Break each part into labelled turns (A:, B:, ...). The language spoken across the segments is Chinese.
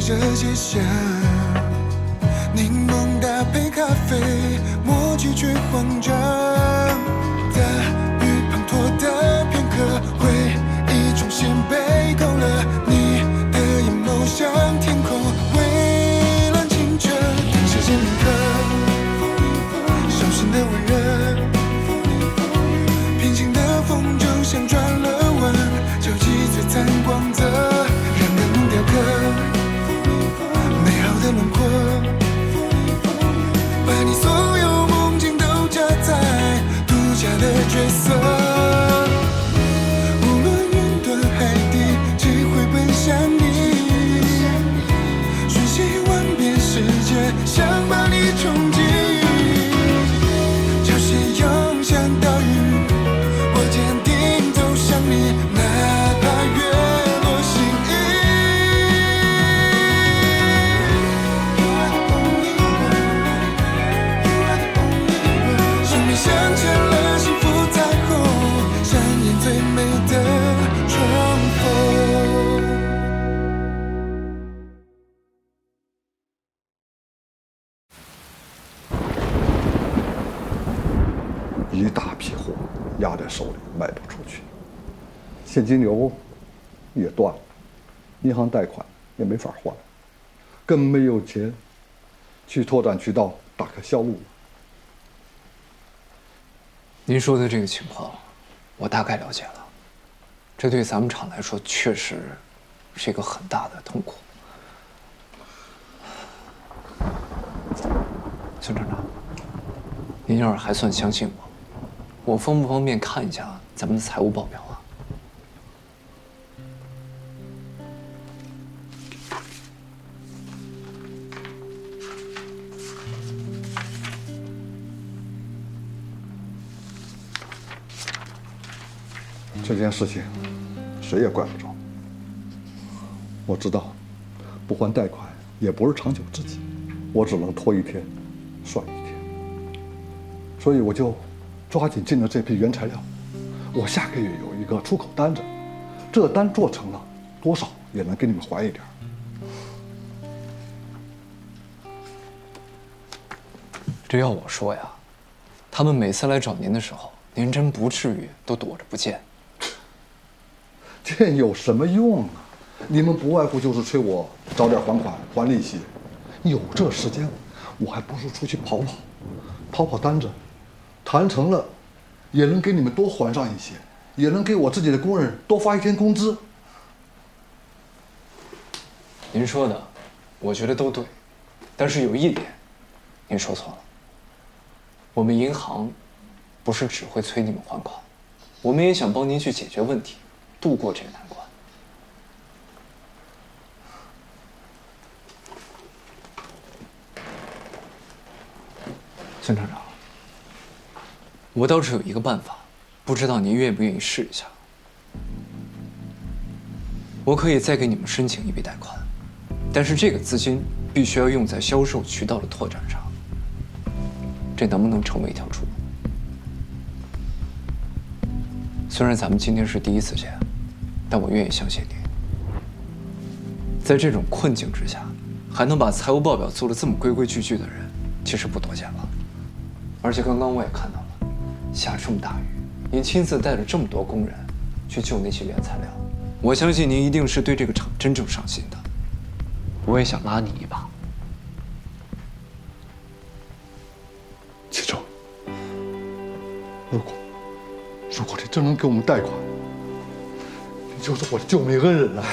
A: 着街巷，柠檬搭配咖啡，默契却慌张。大雨滂沱的片刻，回忆重现被勾勒，你的眼眸像天空，蔚蓝清澈。时间铭刻，小心的温热，平静的风就像转了弯，交集璀璨光泽，让灯雕刻美好的轮廓，把你所有梦境都加在独家的角色。无论云端海底，只会奔向你，瞬息万变世界，想把你冲击。潮汐涌向岛屿，我坚定走向你，哪怕月落心意。生命镶嵌了幸福彩虹，上演最美的重逢。
B: 一大批货压在手里卖不出去，现金流也断了，银行贷款也没法还，更没有钱去拓展渠道打开销路了。
C: 您说的这个情况，我大概了解了。这对咱们厂来说，确实是一个很大的痛苦。孙厂长，您要是还算相信我方不方便看一下咱们的财务报表啊？
B: 这件事情谁也怪不着。我知道不还贷款也不是长久之计，我只能拖一天算一天，所以我就抓紧进了这批原材料。我下个月有一个出口单子，这单做成了，多少也能给你们还一点。
C: 这要我说呀，他们每次来找您的时候，您真不至于都躲着不见。
B: 这有什么用啊？你们不外乎就是催我早点还款还利息，有这时间我还不如出去跑跑单子，谈成了也能给你们多还上一些，也能给我自己的工人多发一天工资。
C: 您说的我觉得都对，但是有一点您说错了，我们银行不是只会催你们还款，我们也想帮您去解决问题，度过这个难关。孙厂长，我倒是有一个办法，不知道您愿不愿意试一下。我可以再给你们申请一笔贷款，但是这个资金必须要用在销售渠道的拓展上。这能不能成为一条出路？虽然咱们今天是第一次见，但我愿意相信你。在这种困境之下，还能把财务报表做得这么规规矩矩的人，其实不多见了。而且刚刚我也看到了，下这么大雨，您亲自带着这么多工人去救那些原材料，我相信您一定是对这个厂真正上心的。我也想拉你一把。
B: 启正，如果你真能给我们贷款，你就是我的救命恩人了。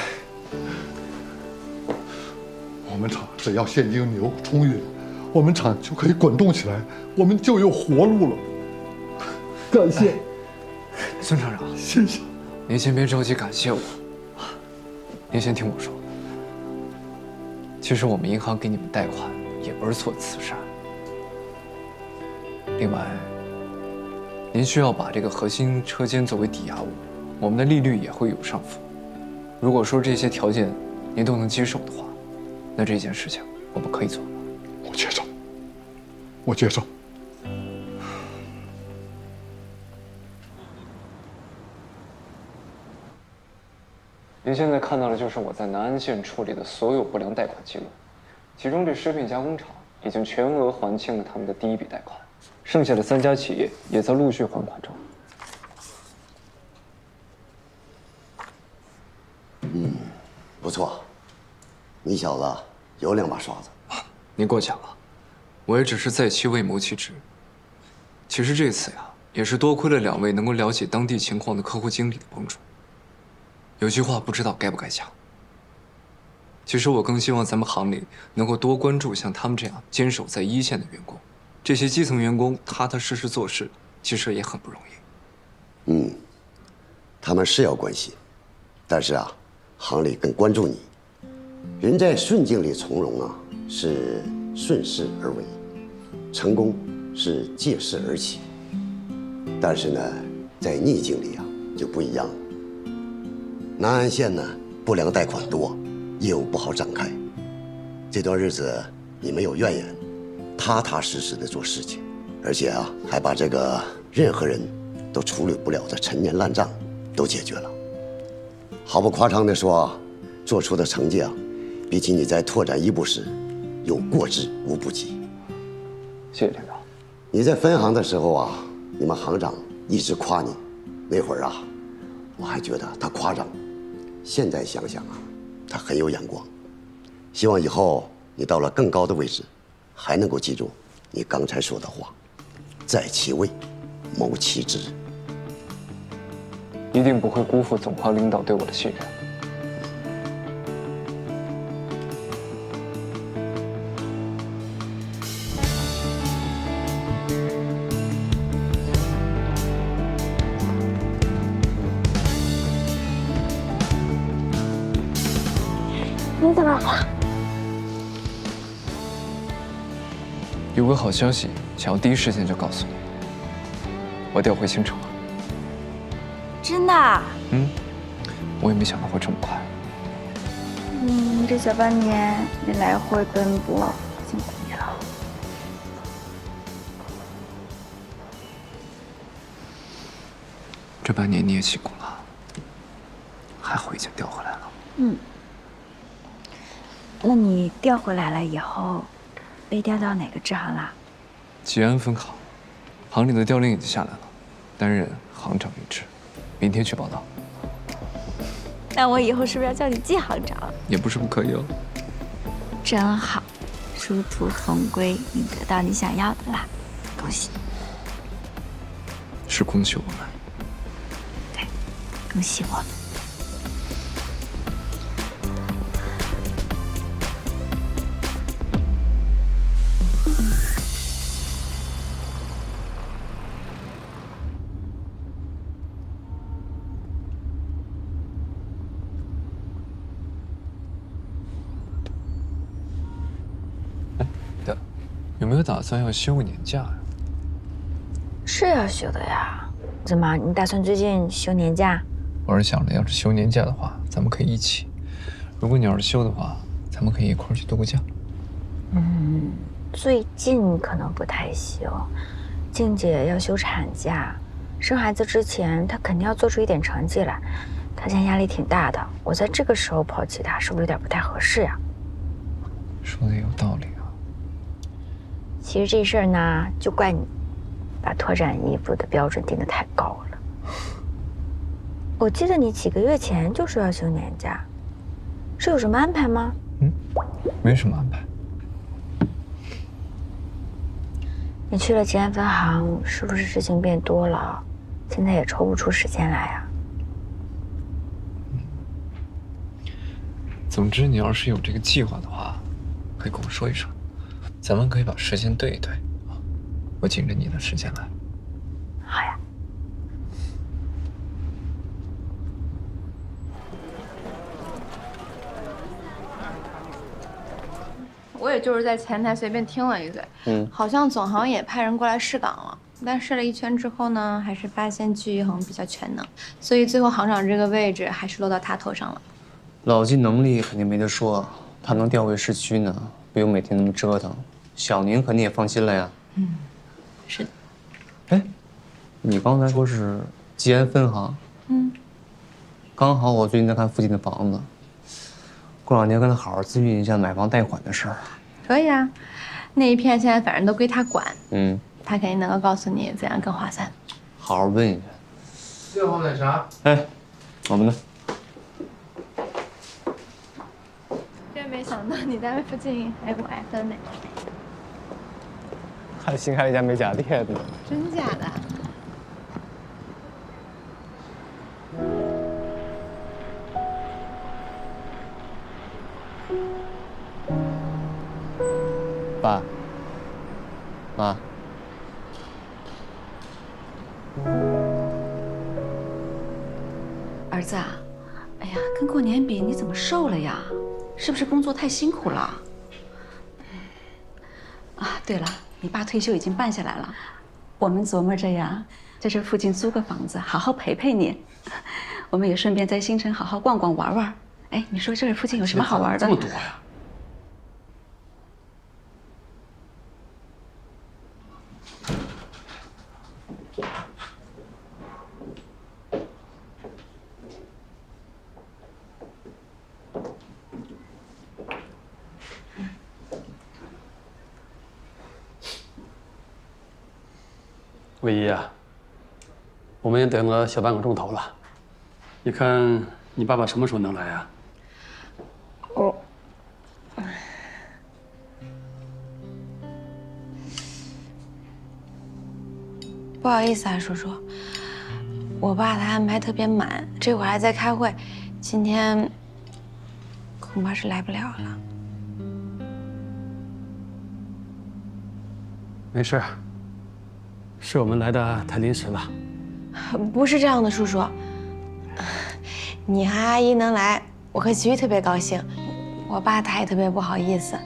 B: 我们厂只要现金流充裕，我们厂就可以滚动起来，我们就有活路了。感谢，
C: 孙厂长，
B: 谢谢。
C: 您先别着急感谢我，您先听我说。其实我们银行给你们贷款也不是做慈善。另外，您需要把这个核心车间作为抵押物，我们的利率也会有上浮。如果说这些条件您都能接受的话，那这件事情我们可以做。
B: 我接受，我接受。
C: 您现在看到的就是我在南安县处理的所有不良贷款记录，其中这食品加工厂已经全额还清了他们的第一笔贷款，剩下的3家企业也在陆续还款中。
D: 不错，你小子有2把刷子。
C: 您过奖了，我也只是在其位谋其职。其实这次呀，也是多亏了2位能够了解当地情况的客户经理的帮助。有句话不知道该不该讲。其实我更希望咱们行里能够多关注像他们这样坚守在一线的员工，这些基层员工踏踏实实做事，其实也很不容易。
D: 他们是要关心，但是啊，行里更关注你。人在顺境里从容啊，是顺势而为；成功是借势而起。但是呢，在逆境里啊，就不一样了。南安县呢，不良贷款多，业务不好展开。这段日子你没有怨言，踏踏实实的做事情，而且啊，还把这个任何人都处理不了的陈年烂账都解决了。毫不夸张地说，做出的成绩啊，比起你在拓展一部时有过之无不及。
C: 谢谢领导。
D: 你在分行的时候啊，你们行长一直夸你，那会儿啊，我还觉得他夸张。现在想想啊，他很有眼光。希望以后你到了更高的位置，还能够记住你刚才说的话，在其位，谋其职。
C: 一定不会辜负总行领导对我的信任。
E: 你怎么了？
C: 有个好消息，想要第一时间就告诉你，我调回京城了。
E: 真的？
C: 我也没想到会这么快。
E: 这小半年你来回奔波，辛苦你了。
C: 这半年你也辛苦了，还好已经调回来了。
E: 那你调回来了以后，被调到哪个支行啦？
C: 吉安分行，行里的调令已经下来了，担任行长一职，明天去报道。
E: 那我以后是不是要叫你季行长？
C: 也不是不可以哦。
E: 真好，殊途同归，你得到你想要的啦，恭喜！
C: 是恭喜我们。
E: 对，恭喜我们。
C: 有没有打算要休个年假呀？
E: 是要休的呀。怎么，你打算最近休年假？
C: 我是想着，要是休年假的话，咱们可以一起；如果你要是休的话，咱们可以一块儿去度个假。
E: 最近可能不太行。静姐要休产假，生孩子之前她肯定要做出一点成绩来。她现在压力挺大的，我在这个时候抛弃她，是不是有点不太合适呀？
C: 说的有道理啊。
E: 其实这事儿呢，就怪你把拓展一部的标准定得太高了。我记得你几个月前就说要休年假，是有什么安排吗？
C: 没什么安排。
E: 你去了吉安分行，是不是事情变多了？现在也抽不出时间来啊。
C: 总之，你要是有这个计划的话，可以跟我说一声，咱们可以把时间对一对啊。我紧着你的时间来。
E: 好呀。
F: 我也就是在前台随便听了一嘴，好像总行也派人过来试岗了，但试了一圈之后呢，还是发现季一恒比较全能，所以最后行长这个位置还是落到他头上了。
G: 老季能力肯定没得说，他能调回市区呢，不用每天那么折腾，小宁肯定也放心了呀。
F: 是的。
G: 哎，你刚才说是吉安分行，刚好我最近在看附近的房子，过两天跟他好好咨询一下买房贷款的事儿。
F: 可以啊，那一片现在反正都归他管，他肯定能够告诉你怎样更划算。
G: 好好问一下。
H: 6号奶茶。
G: 哎，我们呢？
F: 真没想到你单位附近还有爱喝奶。
G: 还新开了一家美甲店呢。
F: 真假的？
G: 爸，妈，
I: 儿子啊，哎呀，跟过年比，你怎么瘦了呀？是不是工作太辛苦了？啊，对了，你爸退休已经办下来了，我们琢磨着呀，在这附近租个房子，好好陪陪你。我们也顺便在新城好好逛逛玩玩。哎，你说这儿附近有什么好玩的？
H: 这么多呀！唯一啊，我们也等了小半个钟头了，你看你爸爸什么时候能来啊？
F: 不好意思啊，叔叔，我爸他安排特别满，这会儿还在开会，今天恐怕是来不了了。
H: 没事，是我们来的太临时了。
F: 不是这样的，叔叔，你和阿姨能来，我和齐豫特别高兴。我爸他也特别不好意思，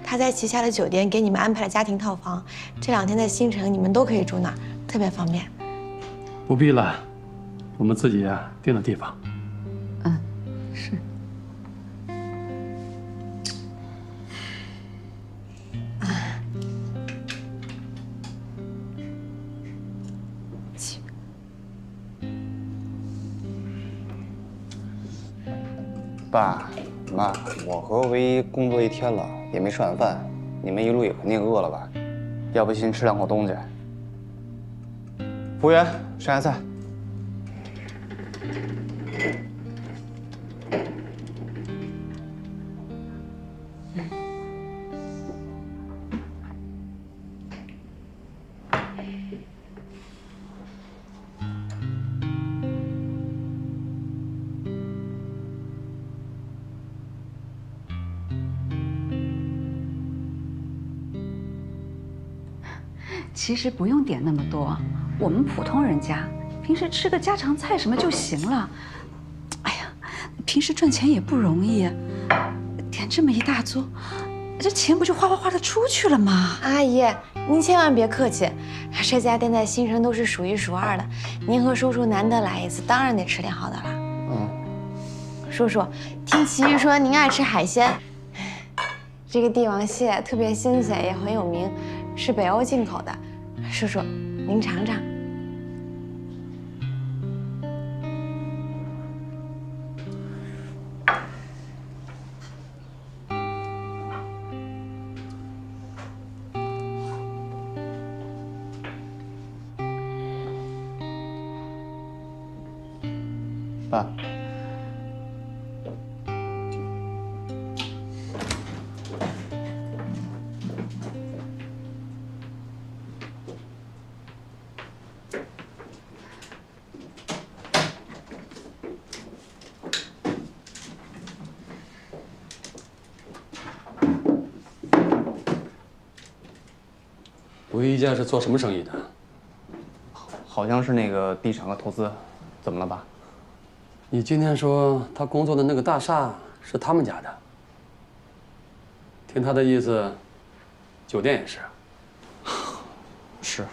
F: 他在旗下的酒店给你们安排了家庭套房，这2天在新城，你们都可以住那儿，特别方便。
H: 不必了，我们自己啊订了地方。
I: 是。
G: 爸妈，我和唯一工作1天了，也没吃晚饭，你们一路也肯定饿了吧？要不先吃2口东西。服务员，上下菜。
I: 其实不用点那么多，我们普通人家平时吃个家常菜什么就行了。哎呀，平时赚钱也不容易，点这么一大桌，这钱不就哗哗哗的出去了吗？
F: 阿姨，您千万别客气，这家店在新城都是数1数2的，您和叔叔难得来一次，当然得吃点好的了。叔叔，听齐豫说您爱吃海鲜，这个帝王蟹特别新鲜，也很有名，是北欧进口的。叔叔，您尝尝。
G: 爸，
H: 唯一家是做什么生意的？
G: 好像是那个地产和投资，怎么了爸？
H: 你今天说他工作的那个大厦是他们家的，听他的意思，酒店也是。
G: 是。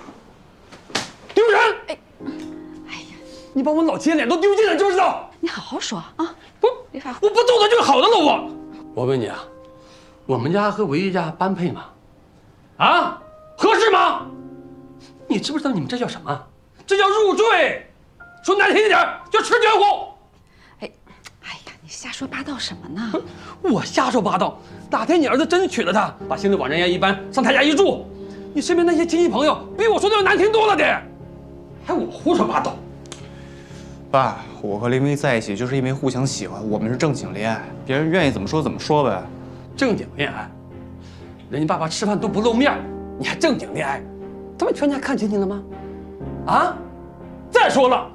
H: 丢人！你把我老齐的脸都丢尽了，知不知道？
I: 你好好说啊！
H: 不，
I: 别发火。
H: 我不动他就是好的了。我问你啊，我们家和唯一家般配吗？啊，合适吗？你知不知道你们这叫什么？这叫入赘。说难听一点，叫吃绝户。
I: 哎，瞎说八道什么呢？
H: 我瞎说八道，哪天你儿子真娶了她，把心思往人家一搬，上他家一住，你身边那些亲戚朋友比我说的要难听多了的，还我胡说八道。
G: 爸，我和林薇在一起就是因为互相喜欢，我们是正经恋爱，别人愿意怎么说怎么说呗。
H: 正经恋爱，人家爸爸吃饭都不露面，你还正经恋爱？他们全家看清你了吗？啊！再说了，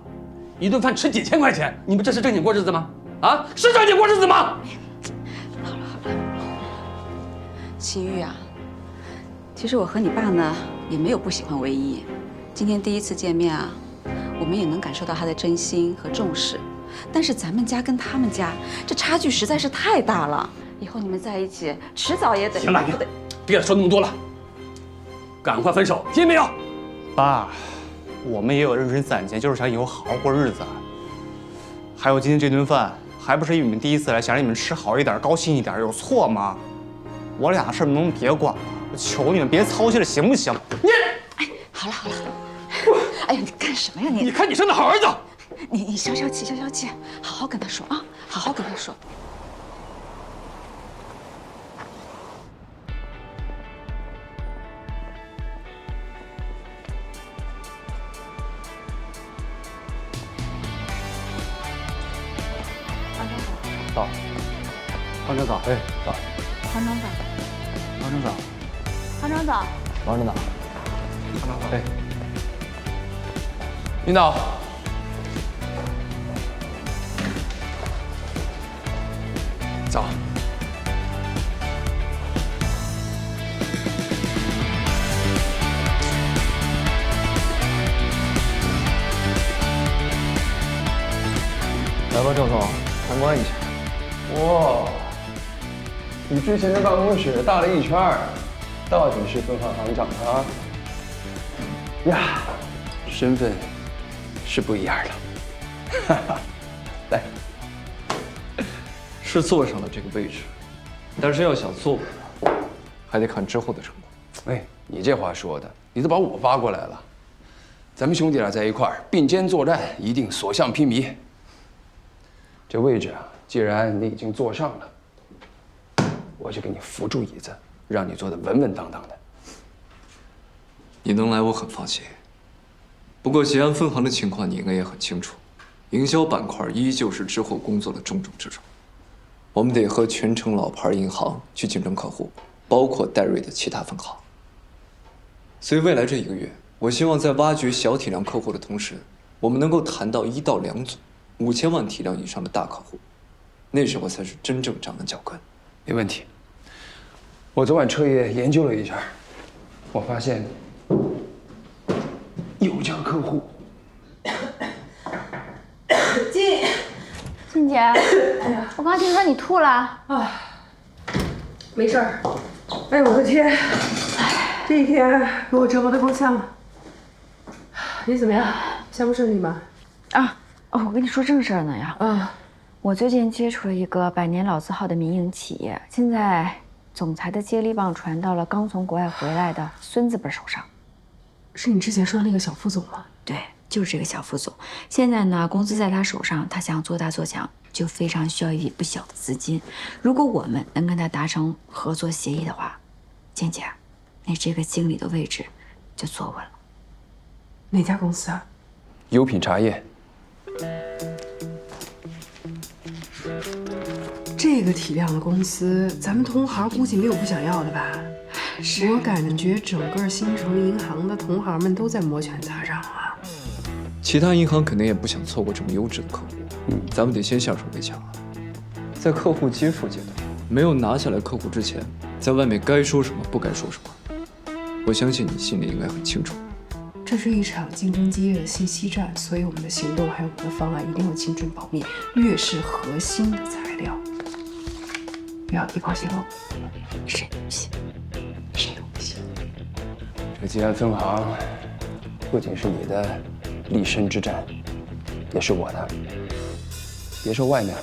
H: 一顿饭吃几千块钱，你们这是正经过日子吗？啊，是正经过日子吗？
I: 好了好了，齐豫啊，其实我和你爸呢也没有不喜欢唯一，今天第一次见面啊，我们也能感受到他的真心和重视。但是咱们家跟他们家这差距实在是太大了，以后你们在一起，迟早也得
H: 行了，别说那么多了，赶快分手，听见没有？
G: 爸，我们也有认真攒钱，就是想以后好好过日子。还有今天这顿饭，还不是因为你们第一次来，想让你们吃好一点，高兴一点，有错吗？我俩的事能不能别管了？我求你们别操心了，行不行？
H: 你，
I: 哎，好了好了，哎呀，你干什么呀你？
H: 你看你生的好儿子！
I: 你消消气，消消气，好好跟他说啊，好好跟他说。
B: 到，方长早，哎，早，
E: 黄长早，
B: 方长早，
E: 黄长早，
B: 王指导，哎，
C: 领导，早。
B: 来吧，郑总，参观一下。
J: 哇，比之前的办公室大了一圈儿，到底是分行行长啊！呀，身份是不一样的。哈哈，来，
C: 是坐上了这个位置，但是要想坐稳，还得看之后的成果。
J: 哎，你这话说的，你都把我挖过来了。咱们兄弟俩在一块儿并肩作战，一定所向披靡。这位置啊，既然你已经坐上了，我就给你扶住椅子，让你坐得稳稳当当的。
C: 你能来，我很放心。不过吉安分行的情况你应该也很清楚，营销板块依旧是之后工作的重中之重。我们得和全城老牌银行去竞争客户，包括戴瑞的其他分行。所以未来这1个月，我希望在挖掘小体量客户的同时，我们能够谈到1到2组5000万体量以上的大客户，那时候才是真正站稳脚跟。
J: 没问题。我昨晚彻夜研究了一下，我发现有家客户。
F: 静姐，我刚听说你吐了。
K: 啊，没事儿。哎，我的天，这一天给我折磨得够呛。你怎么样？项目顺利吗？
E: 啊，哦，我跟你说正事儿呢呀。
K: 啊，
E: 我最近接触了一个100年老字号的民营企业，现在总裁的接力棒传到了刚从国外回来的孙子辈手上。
K: 是你之前说的那个小副总吗？
E: 对，就是这个小副总。现在呢，公司在他手上，他想做大做强，就非常需要一笔不小的资金。如果我们能跟他达成合作协议的话，健姐，你这个经理的位置就坐稳了。
K: 哪家公司啊？
J: 优品茶叶。
K: 这个体量的公司，咱们同行估计没有不想要的吧？是我感觉整个新城银行的同行们都在摩拳擦掌啊。
C: 其他银行肯定也不想错过这么优质的客户，咱们得先下手为强啊。在客户接触阶段，没有拿下来客户之前，在外面该说什么不该说什么，我相信你心里应该很清楚。
K: 这是一场竞争激烈的信息战，所以我们的行动还有我们的方案一定要精准保密，越是核心的材料，不要地抛泄露。
E: 谁不行？谁都不行。
J: 这吉安分行不仅是你的立身之战，也是我的。别说外面了，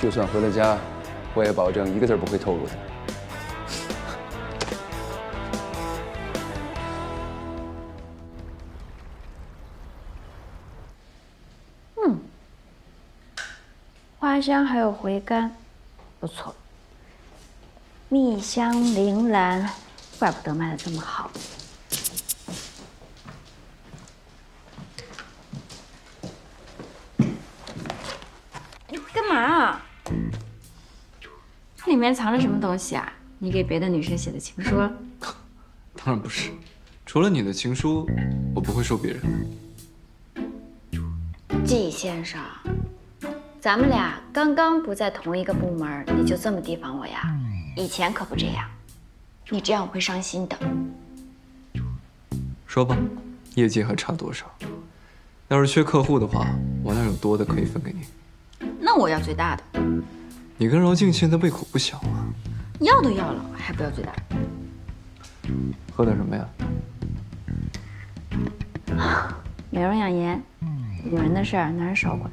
J: 就算回了家，我也保证1个字不会透露的。
E: 话花香还有回甘，不错。蜜香铃兰，怪不得卖的这么好。你干嘛？里面藏着什么东西啊？你给别的女生写的情书？
C: 当然不是，除了你的情书，我不会收别人的。
E: 季先生，咱们俩刚刚不在同一个部门，你就这么提防我呀？以前可不这样，你这样我会伤心的。
C: 说吧，业绩还差多少？要是缺客户的话，我那有多的可以分给你。
E: 那我要最大的。
C: 你跟饶静现在胃口不小啊，
E: 要都要了，还不要最大的？
C: 喝点什么呀？
E: 美容养颜，女人的事儿男人少管。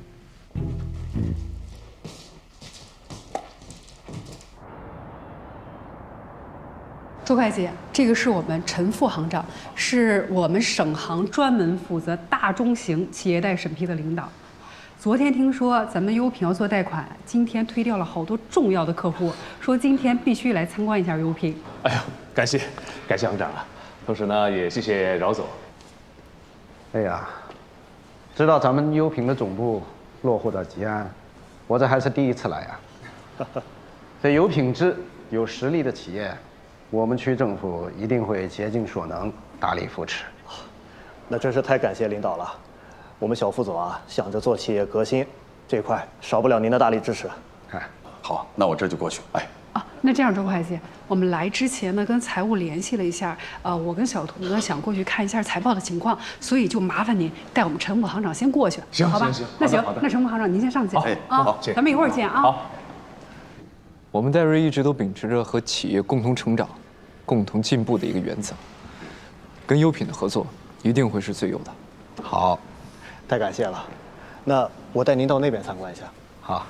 K: 周会计，这个是我们陈副行长，是我们省行专门负责大中型企业贷审批的领导。昨天听说咱们优品要做贷款，今天推掉了好多重要的客户，说今天必须来参观一下优品。
L: 哎呦，感谢行长啊！同时呢，也谢谢饶总。
M: 哎呀，知道咱们优品的总部落户到吉安，我这还是第一次来呀。这有品质、有实力的企业，我们区政府一定会竭尽所能大力扶持。
N: 那真是太感谢领导了。我们小副总啊，想着做企业革新，这块少不了您的大力支持。
M: 哎，
L: 好，那我这就过去。哎，
K: 那这样，周会计，我们来之前呢，跟财务联系了一下，我跟小图呢想过去看一下财报的情况，所以就麻烦您带我们陈副行长先过去，
L: 行，
K: 好吧？
L: 行，
K: 那行
L: 好的，
K: 那陈副行长您先上去
L: 好，
K: 咱们一会儿见啊。
L: 好。
C: 我们戴瑞一直都秉持着和企业共同成长、共同进步的一个原则，跟优品的合作一定会是最优的。
N: 好，太感谢了。那我带您到那边参观一下。
M: 好。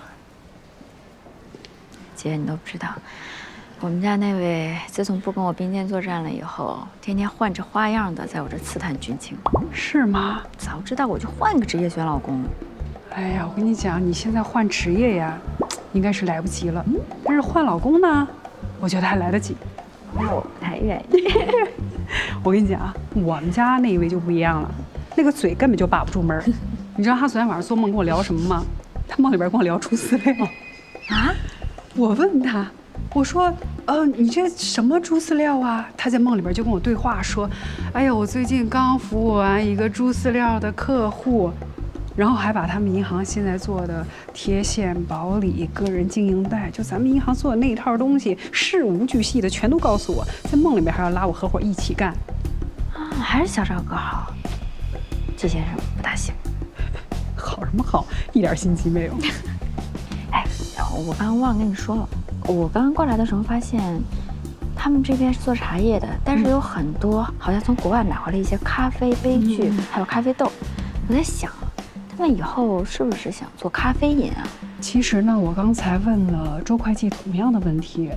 E: 姐，你都不知道，我们家那位自从不跟我并肩作战了以后，天天换着花样的在我这刺探军情。
K: 是吗？
E: 早知道我就换个职业选老公了。
K: 哎呀，我跟你讲，你现在换职业呀，应该是来不及了。但是换老公呢，我觉得还来得及。
E: 那我不太愿意。
K: 我跟你讲啊，我们家那一位就不一样了，那个嘴根本就把不住门。你知道他昨天晚上做梦跟我聊什么吗？他梦里边跟我聊猪饲料。
E: 啊？
K: 我问他，我说，你这什么猪饲料啊？他在梦里边就跟我对话说，哎呀，我最近刚服务完一个猪饲料的客户，然后还把他们银行现在做的贴现、保理、个人经营贷，就咱们银行做的那一套东西，事无巨细的全都告诉我，在梦里边还要拉我合伙一起干。
E: 啊，还是小赵哥好，季先生不大行。
K: 好什么好，一点心机没有。
E: 哎，我刚刚忘了跟你说了，我刚刚过来的时候发现，他们这边是做茶叶的，但是有很多好像从国外买回来一些咖啡杯具，还有咖啡豆。我在想，他们以后是不是想做咖啡饮啊？
K: 其实呢，我刚才问了周会计同样的问题，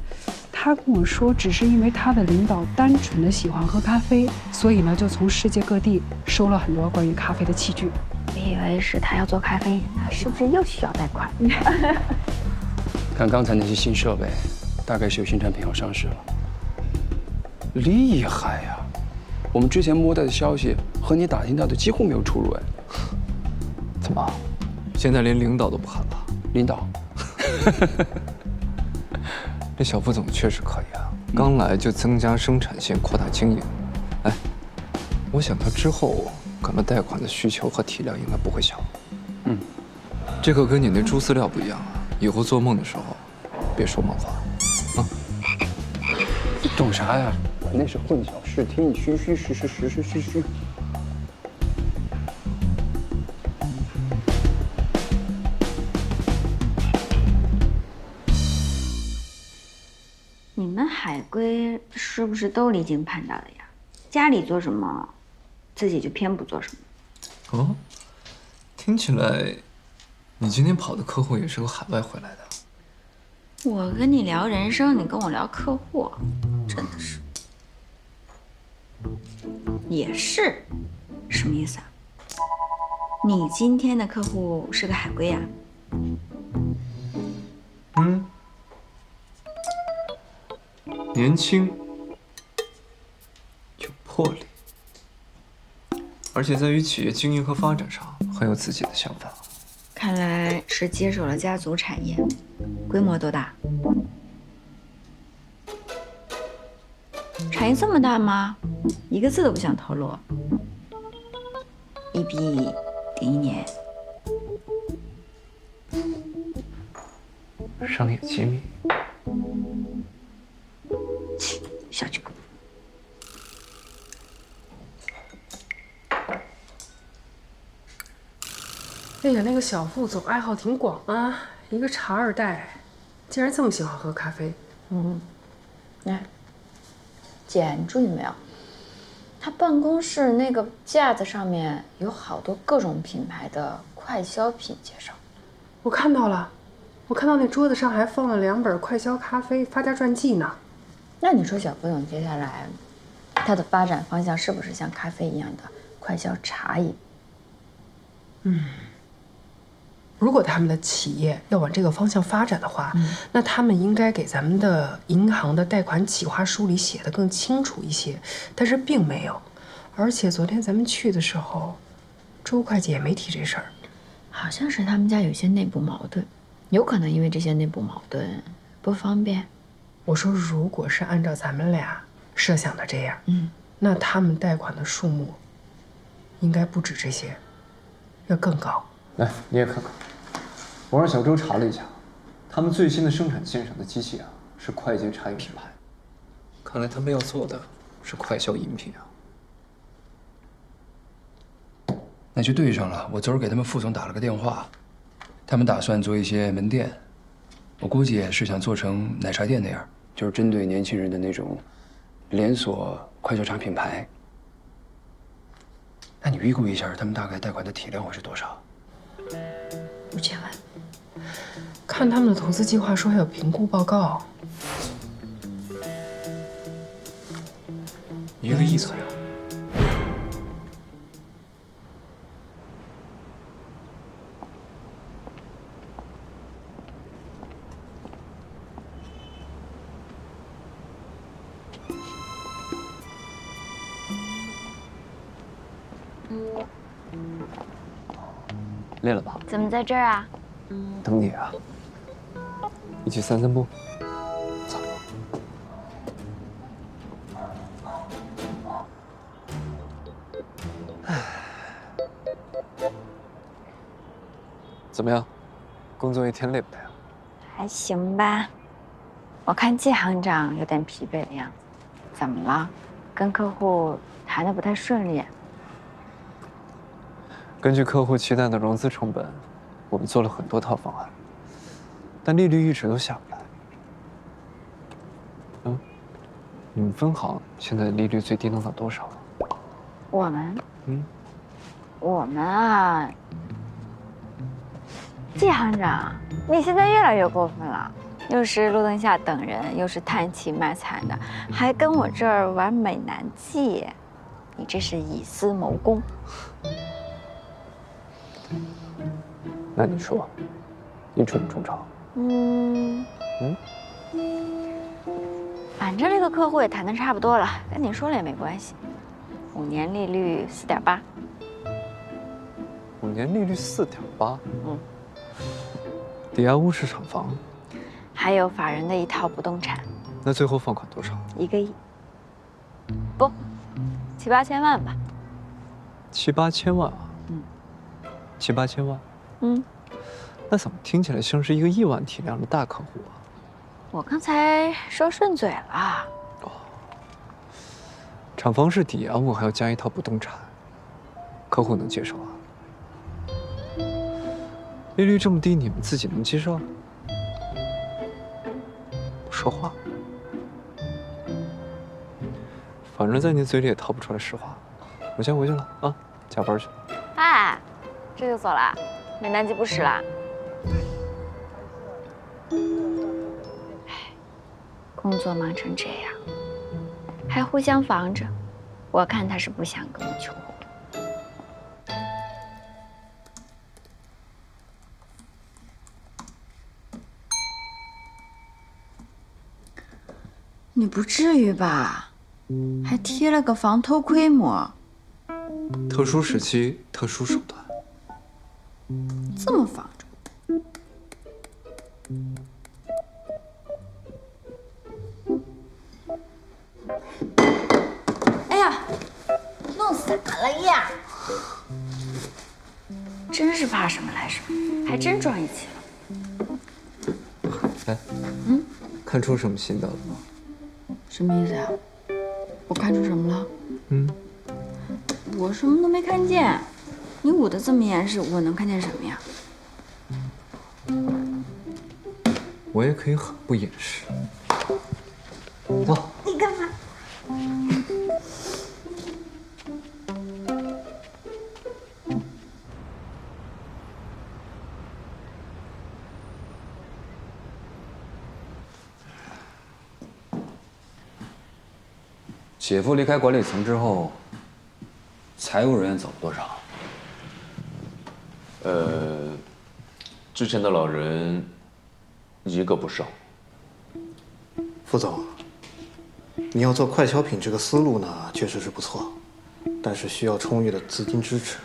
K: 他跟我说，只是因为他的领导单纯的喜欢喝咖啡，所以呢，就从世界各地收了很多关于咖啡的器具。
E: 我以为是他要做咖啡饮呢，是不是又需要贷款？
J: 看刚才那些新设备，大概是有新产品要上市了。厉害呀！我们之前摸到的消息和你打听到的几乎没有出入哎。
C: 怎么，现在连领导都不喊了？
J: 领导，
C: 这小副总确实可以啊，刚来就增加生产线，扩大经营。哎，我想他之后可能贷款的需求和体量应该不会小。这可跟你那猪饲料不一样啊！以后做梦的时候，别说梦话，啊！
J: 你懂啥呀？那是混淆视听，虚虚实实，实实虚虚。
E: 你们海归是不是都离经叛道的呀？家里做什么，自己就偏不做什么。
C: 哦，听起来，你今天跑的客户也是个海外回来的。
E: 我跟你聊人生，你跟我聊客户，真的是。也是，什么意思啊？你今天的客户是个海归呀？
C: 年轻，有魄力，而且在于企业经营和发展上很有自己的想法。
E: 看来是接手了家族产业，规模多大？产业这么大吗？一个字都不想透露。1比01年。
C: 商业机密。
E: 小气鬼。
K: 哎呀，那个小副总爱好挺广啊，一个茶二代，竟然这么喜欢喝咖啡。
E: 哎，姐，你注意没有？他办公室那个架子上面有好多各种品牌的快消品介绍。
K: 我看到了，我看到那桌子上还放了2本快消咖啡发家传记呢。
E: 那你说小副总接下来他的发展方向是不是像咖啡一样的快消茶饮？
K: 如果他们的企业要往这个方向发展的话，那他们应该给咱们的银行的贷款企划书里写得更清楚一些，但是并没有。而且昨天咱们去的时候，周会计也没提这事儿。
E: 好像是他们家有些内部矛盾，有可能因为这些内部矛盾不方便。
K: 我说，如果是按照咱们俩设想的这样，那他们贷款的数目应该不止这些，要更高。
C: 来，你也看看。我让小周查了一下，他们最新的生产线上的机器啊，是快捷茶饮品牌。看来他们要做的是快消饮品啊。
J: 那就对上了。我昨儿给他们副总打了个电话，他们打算做一些门店，我估计也是想做成奶茶店那样，就是针对年轻人的那种连锁快消茶品牌。那你预估一下，他们大概贷款的体量会是多少
E: ？5000万。
K: 看他们的投资计划书还有评估报告
C: ，1个亿左右。累了吧？
E: 怎么在这儿啊？
C: 等你啊。一起散散步。走。怎么样？工作一天累不累啊？
E: 还行吧。我看季行长有点疲惫的样子，怎么了？跟客户谈得不太顺利？
C: 根据客户期待的融资成本，我们做了很多套方案，但利率一直都下不来。你们分行现在利率最低能到多少？
E: 我们？我们啊，季行长，你现在越来越过分了，又是路灯下等人，又是叹气卖惨的，还跟我这儿玩美男计，你这是以私谋公。
C: 那你说，你中不中招？
E: 反正这个客户也谈得差不多了，跟你说了也没关系。5年利率4.8%。
C: 5年利率4.8%。抵押物市场房，
E: 还有法人的一套不动产。
C: 那最后放款多少
E: ？1个亿。不，7、8千万吧。
C: 7、8千万啊？7、8千万。那怎么听起来像是一个1万体量的大客户啊？
E: 我刚才说顺嘴了。
C: 厂房是抵押物，还要加一套不动产，客户能接受啊？利率这么低，你们自己能接受？不说话。反正在你嘴里也掏不出来实话。我先回去了啊，加班去了。
E: 哎，这就走了？美男计不使了？工作忙成这样，还互相防着，我看他是不想跟我求婚。你不至于吧？还贴了个防偷窥膜，
C: 特殊时期，特殊手段，
E: 这么防着。哎呀，弄洒了呀！真是怕什么来什么，还真撞一起了。
C: 哎，看出什么新的了吗？
E: 什么意思呀？我看出什么了？我什么都没看见。你捂得这么严实，我能看见什么呀？
C: 我也可以很不掩饰。走。
E: 你干嘛？
C: 姐夫离开管理层之后，财务人员走了多少？
L: 之前的老人一个不剩。
N: 副总，你要做快消品这个思路呢，确实是不错，但是需要充裕的资金支持。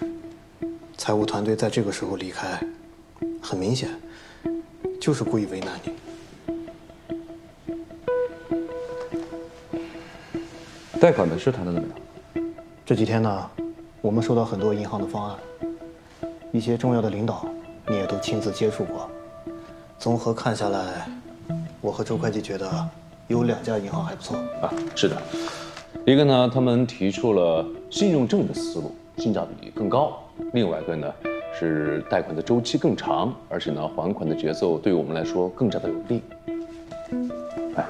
N: 财务团队在这个时候离开，很明显就是故意为难你。
L: 贷款的事谈得怎么样？
N: 这几天呢，我们收到很多银行的方案，一些重要的领导你也都亲自接触过。综合看下来，我和周会计觉得有2家银行还不错。
L: 啊，是的，一个呢，他们提出了信用证的思路，性价比更高；另外一个呢，是贷款的周期更长，而且呢，还款的节奏对我们来说更加的有利。哎。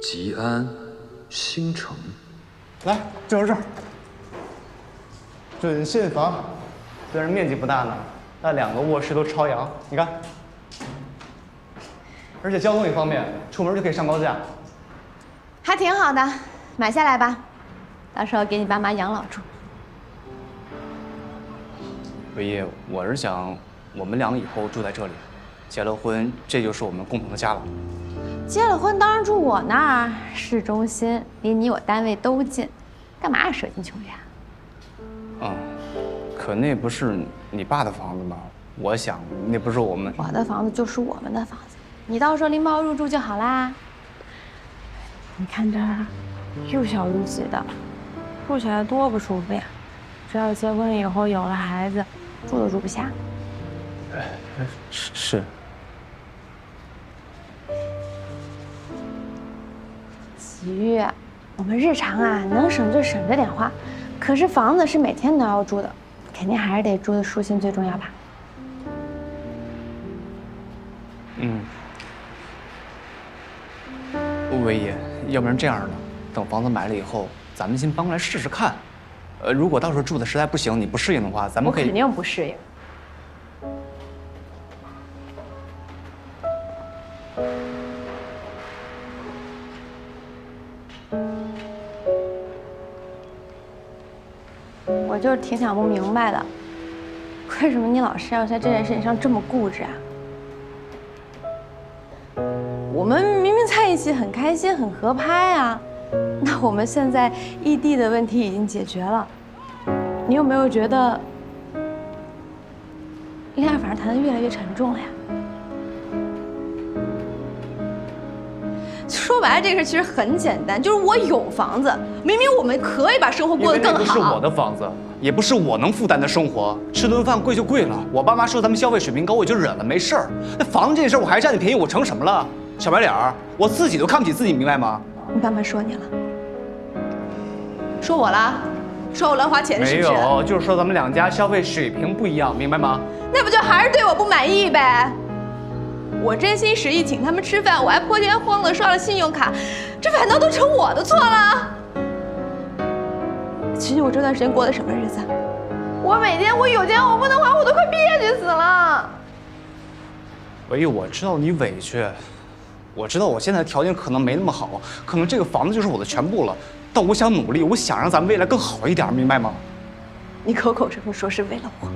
C: 吉安新城，
G: 来，就是这儿。准信房，虽然面积不大呢，但2个卧室都朝阳，你看。而且交通也方便，出门就可以上高架。
F: 还挺好的，买下来吧，到时候给你爸妈养老住。
G: 唯一，我是想我们2个以后住在这里，结了婚，这就是我们共同的家了。
F: 结了婚当然住我那儿，市中心，离你我单位都近，干嘛舍近求远？
G: 可那不是你爸的房子吗？我想那不是我们。
F: 我的房子就是我们的房子，你到时候拎包入住就好啦。你看这儿，又小又挤的，住起来多不舒服呀！只要结婚以后有了孩子，住都住不下。
G: 是。
F: 喜玉，我们日常啊能省就省着点花，可是房子是每天都要住的，肯定还是得住的舒心最重要吧？
G: 唯一，要不然这样呢，等房子买了以后，咱们先搬过来试试看。如果到时候住的实在不行，你不适应的话，咱们可以。
F: 我肯定不适应。我就是挺想不明白的，为什么你老是要在这件事情上这么固执啊？我们明明在一起很开心、很合拍啊，那我们现在异地的问题已经解决了，你有没有觉得恋爱反而谈得越来越沉重了呀？说白了，这个事其实很简单，就是我有房子，明明我们可以把生活过得更好。
G: 那不是我的房子，也不是我能负担的生活。吃顿饭贵就贵了，我爸妈说咱们消费水平高，我就忍了，没事儿。那房子这件事，我还占你便宜，我成什么了？小白脸儿，我自己都看不起自己，明白吗？
F: 你爸妈说你了？说我了？说我乱花钱是不是？
G: 没有，就是说咱们2家消费水平不一样，明白吗？
F: 那不就还是对我不满意呗？我真心实意请他们吃饭，我还破天荒的刷了信用卡，这反倒都成我的错了。其实我这段时间过的什么日子？我每天我有钱我不能花，我都快憋屈死了。
G: 唯一，我知道你委屈，我知道我现在条件可能没那么好，可能这个房子就是我的全部了，但我想努力，我想让咱们未来更好一点，明白吗？
F: 你口口声声说是为了我，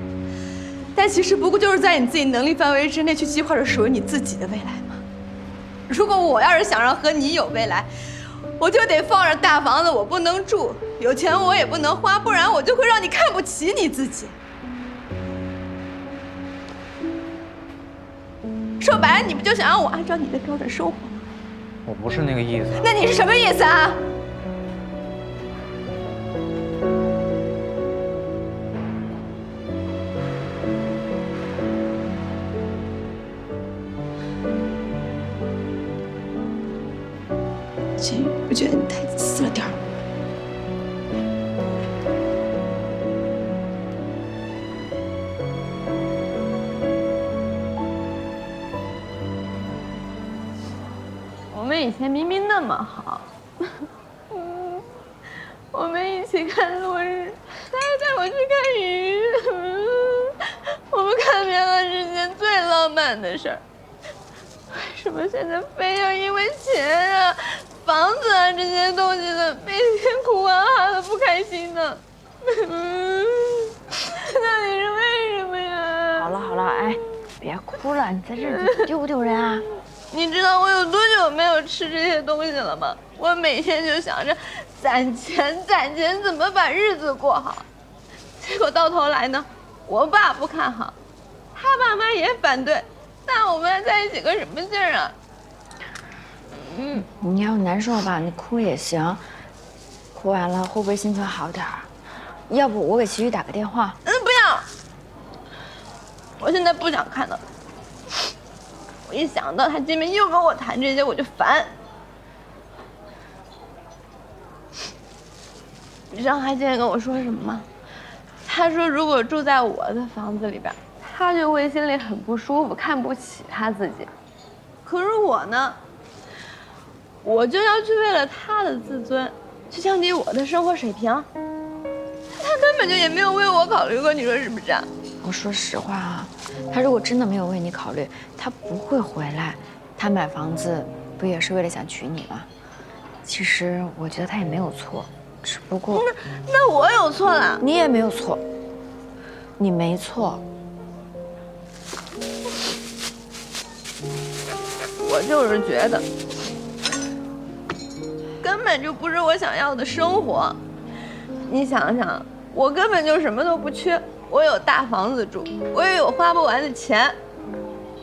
F: 但其实不过就是在你自己能力范围之内去计划着属于你自己的未来嘛。如果我要是想让和你有未来，我就得放着大房子我不能住，有钱我也不能花，不然我就会让你看不起你自己。说白了，你不就想让我按照你的标准生活吗？
G: 我不是那个意思。
F: 那你是什么意思啊？秦宇，我觉得你太自私了点儿。我们以前明明那么好，我们一起看落日，他还带我去看鱼，我们看遍了世间最浪漫的事儿。为什么现在非要因为钱啊、房子啊这些东西的，每天哭啊哈的不开心呢？到底是为什么呀？
E: 好了好了，哎，别哭了，你在这儿丢不丢人啊？
F: 你知道我有多久没有吃这些东西了吗？我每天就想着攒钱怎么把日子过好，结果到头来呢，我爸不看好，他爸妈也反对，那我们还在一起个什么劲儿啊？
E: 你要难受吧，你哭也行，哭完了会不会心情好点儿？要不我给齐宇打个电话？
F: 不要，我现在不想看到。我一想到他见面又跟我谈这些，我就烦。你知道他今天跟我说什么吗？他说如果住在我的房子里边，他就会心里很不舒服，看不起他自己。可是我呢，我就要去为了他的自尊，去降低我的生活水平。他根本就也没有为我考虑过，你说是不是啊？
E: 我说实话啊，他如果真的没有为你考虑，他不会回来。他买房子不也是为了想娶你吗？其实我觉得他也没有错，只不过……
F: 那我有错了？
E: 你也没有错，你没错。
F: 我就是觉得，根本就不是我想要的生活。你想想，我根本就什么都不缺。我有大房子住，我也有花不完的钱，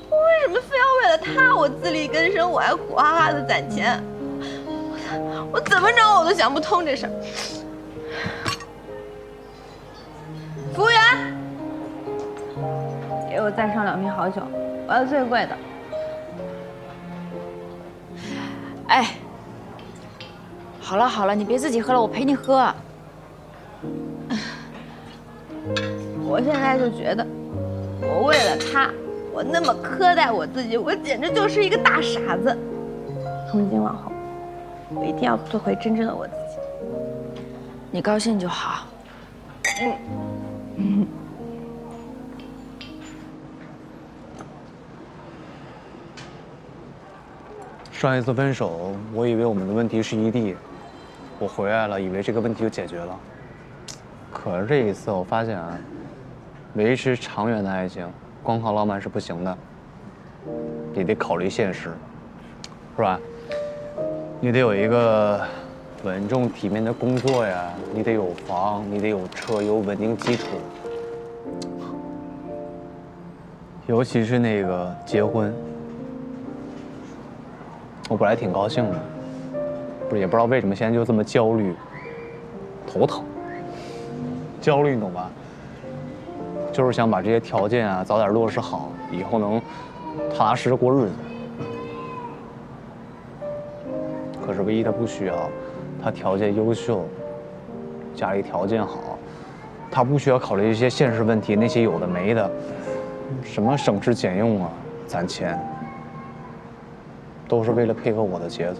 F: 我为什么非要为了他我自力更生，我还苦哈哈的攒钱？我怎么着我都想不通这事儿。服务员，给我再上2瓶好酒，我要最贵的。
E: 哎，好了好了，你别自己喝了，我陪你喝。
F: 我现在就觉得，我为了他，我那么苛待我自己，我简直就是一个大傻子。从今往后，我一定要做回真正的我自己。
E: 你高兴就好。
G: 上一次分手，我以为我们的问题是异地，我回来了，以为这个问题就解决了。可是这一次，我发现啊，维持长远的爱情，光靠浪漫是不行的，你得考虑现实，是吧？你得有一个稳重体面的工作呀，你得有房，你得有车，有稳定基础。尤其是那个结婚，我本来挺高兴的，也不知道为什么现在就这么焦虑，头疼。焦虑你懂吧？就是想把这些条件啊早点落实好，以后能踏踏实实过日子。可是唯一他不需要，他条件优秀，家里条件好，他不需要考虑一些现实问题，那些有的没的，什么省吃俭用啊，攒钱，都是为了配合我的节奏。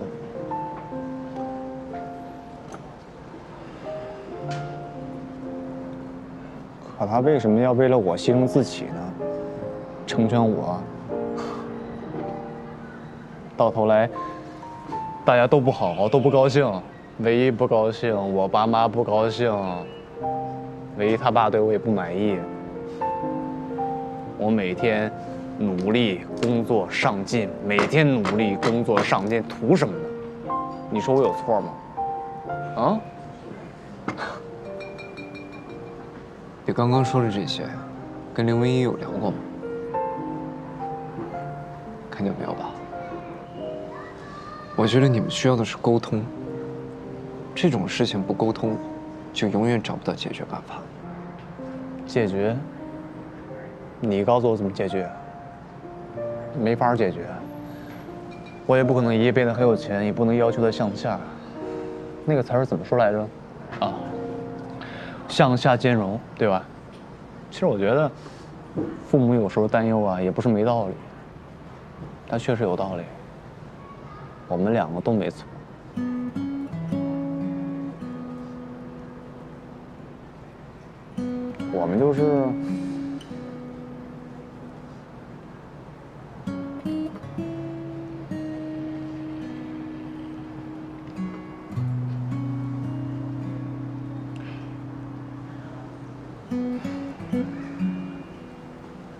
G: 可他为什么要为了我牺牲自己呢？成全我，到头来大家都不好，都不高兴，唯一不高兴，我爸妈不高兴，唯一他爸对我也不满意。我每天努力工作上进，每天努力工作上进，图什么呢？你说我有错吗？啊？
C: 你刚刚说的这些，跟林文一有聊过吗？看见没有吧？我觉得你们需要的是沟通。这种事情不沟通，就永远找不到解决办法。
G: 解决？你告诉我怎么解决？没法解决。我也不可能一夜变得很有钱，也不能要求他向下。那个词儿怎么说来着？啊，向下兼容，对吧？其实我觉得，父母有时候担忧啊，也不是没道理。他确实有道理。我们两个都没错。我们就是。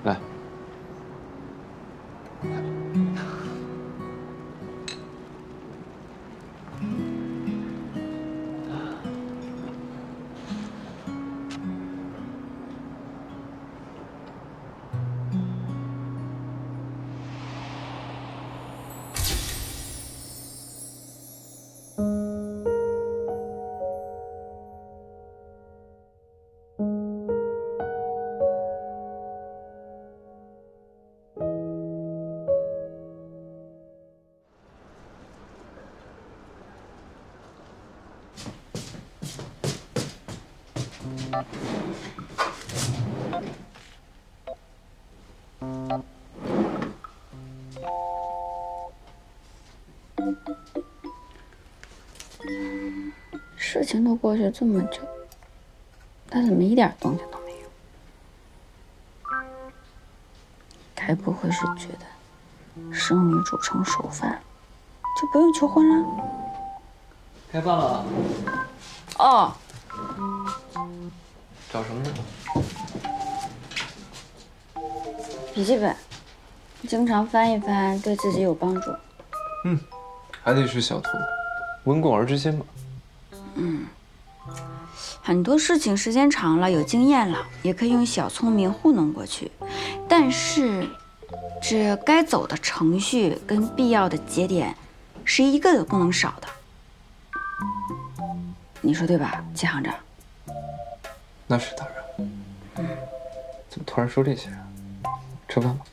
C: 来，
E: 事情都过去这么久，他怎么一点动静都没有？该不会是觉得生女主成熟饭，就不用求婚了？
C: 开饭了。
E: 哦。
C: 找什么呢？
E: 笔记本，经常翻一翻，对自己有帮助。
C: 嗯，还得是小图，温故而知新嘛。
E: 嗯，很多事情时间长了，有经验了，也可以用小聪明糊弄过去。但是，这该走的程序跟必要的节点，是一个都不能少的。你说对吧，季行长？
C: 那是当然。怎么突然说这些啊？吃饭吧。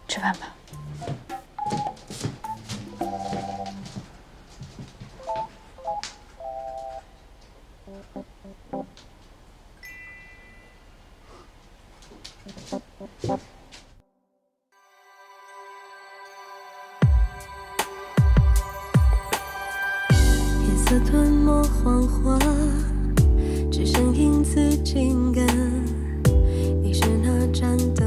E: 吃饭吧。
O: 夜色吞没黄花，只剩影子紧跟。你是那盏灯。